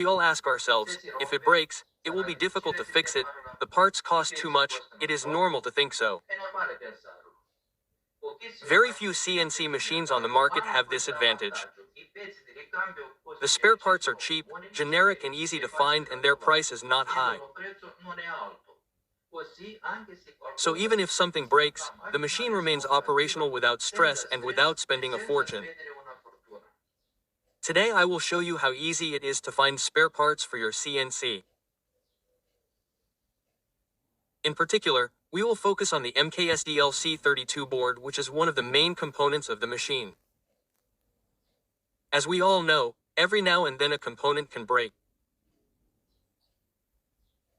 We all ask ourselves, if it breaks, it will be difficult to fix it, the parts cost too much, it is normal to think so. Very few CNC machines on the market have this advantage. The spare parts are cheap, generic and easy to find, and their price is not high. So even if something breaks, the machine remains operational without stress and without spending a fortune. Today I will show you how easy it is to find spare parts for your CNC. In particular, we will focus on the mks-dlc32 board, which is one of the main components of the machine. As we all know, every now and then a component can break.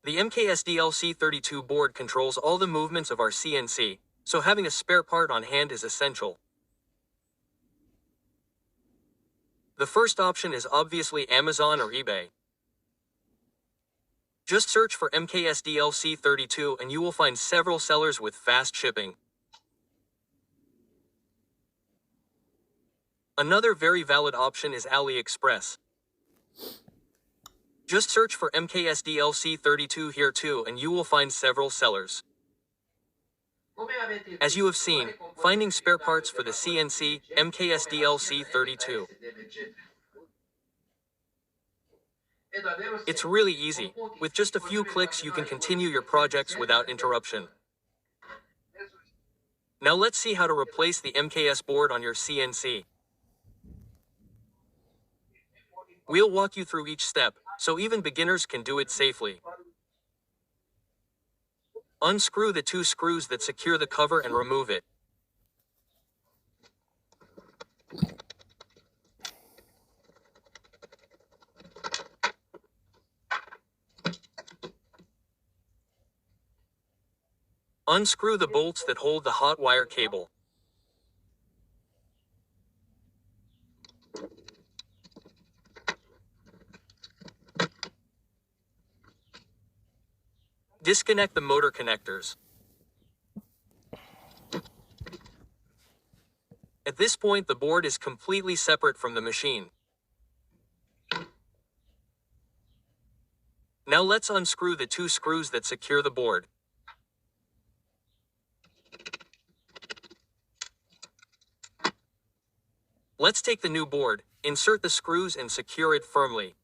The mks-dlc32 board controls all the movements of our CNC, so having a spare part on hand is essential. The first option is obviously Amazon or eBay. Just search for mks-dlc32 and you will find several sellers with fast shipping. Another very valid option is AliExpress. Just search for mks-dlc32 here too and you will find several sellers. As you have seen, finding spare parts for the CNC mks-dlc32. It's really easy. With just a few clicks you can continue your projects without interruption. Now let's see how to replace the MKS board on your CNC. We'll walk you through each step, so even beginners can do it safely. Unscrew the 2 screws that secure the cover and remove it. Unscrew the bolts that hold the hot wire cable. Disconnect the motor connectors. At this point, the board is completely separate from the machine. Now let's unscrew the 2 screws that secure the board. Let's take the new board, insert the screws and secure it firmly.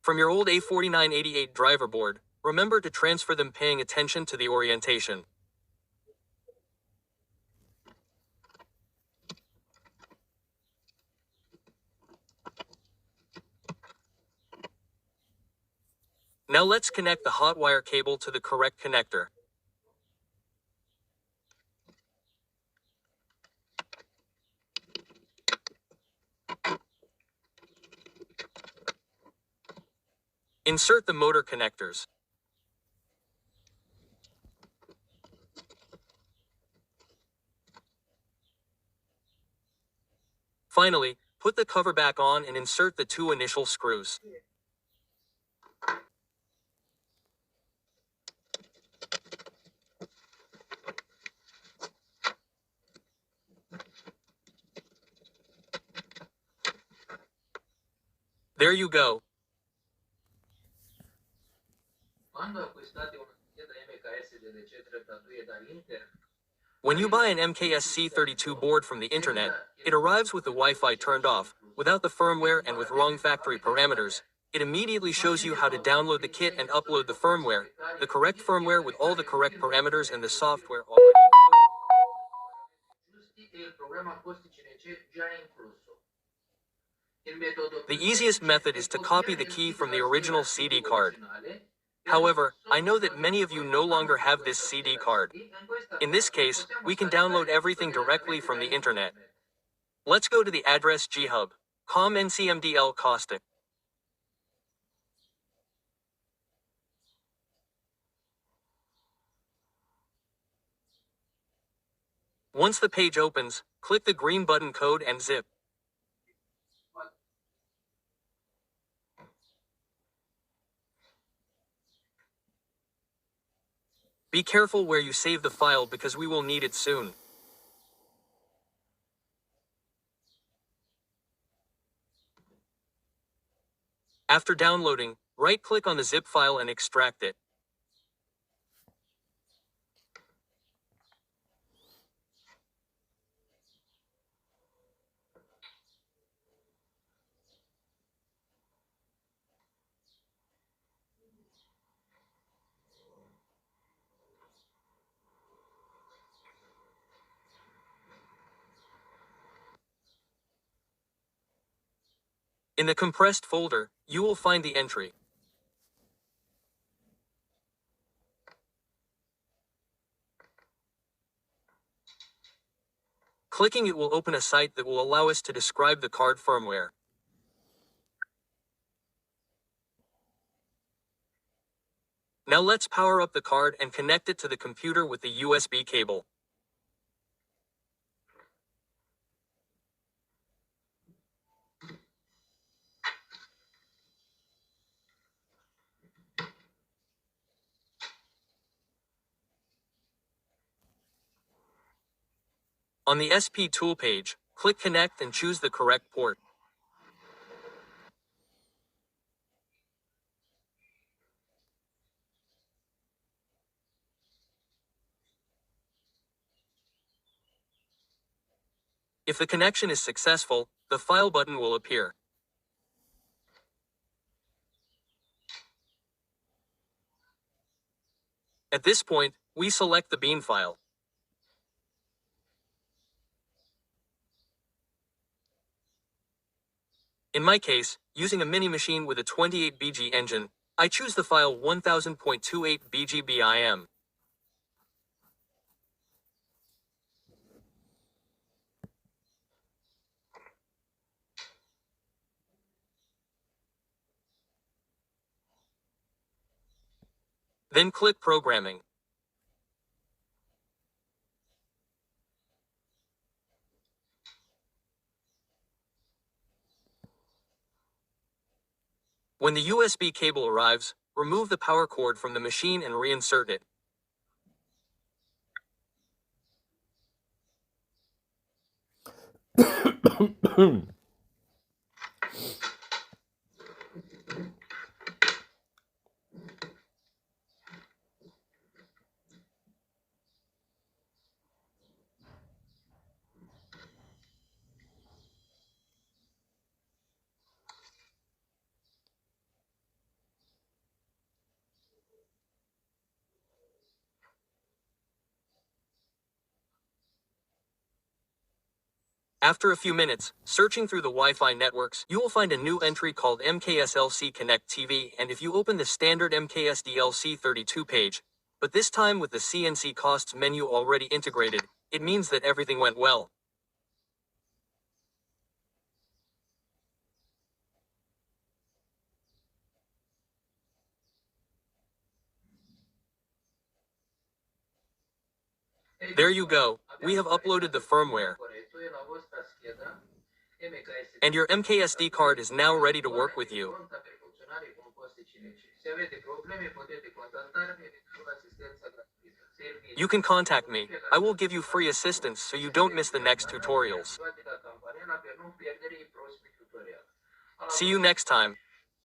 From your old A4988 driver board, remember to transfer them paying attention to the orientation. Now let's connect the hot wire cable to the correct connector. Insert the motor connectors. Finally, put the cover back on and insert the 2 initial screws. There you go. When you buy an mks-C32 board from the internet, it arrives with the Wi-Fi turned off, without the firmware and with wrong factory parameters. It immediately shows you how to download the kit and upload the firmware, the correct firmware with all the correct parameters and the software already included. The easiest method is to copy the key from the original CD card. However, I know that many of you no longer have this CD card. In this case, we can download everything directly from the internet. Let's go to the address ghub.com ncmdl caustic. Once the page opens, click the green button code and zip. Be careful where you save the file because we will need it soon. After downloading, right-click on the zip file and extract it. In the compressed folder, you will find the entry. Clicking it will open a site that will allow us to describe the card firmware. Now let's power up the card and connect it to the computer with the USB cable. On the ESP Tool page, click Connect and choose the correct port. If the connection is successful, the File button will appear. At this point, we select the bean file. In my case, using a mini machine with a 28BG engine, I choose the file 1000.28 BGBIM. Then click Programming. When the USB cable arrives, remove the power cord from the machine and reinsert it. After a few minutes, searching through the Wi-Fi networks, you will find a new entry called mks-dlc32, and if you open the standard mks-dlc32 page, but this time with the CNC costs menu already integrated, it means that everything went well. There you go, we have uploaded the firmware. And your MKSD card is now ready to work with you. You can contact me. I will give you free assistance so you don't miss the next tutorials. See you next time.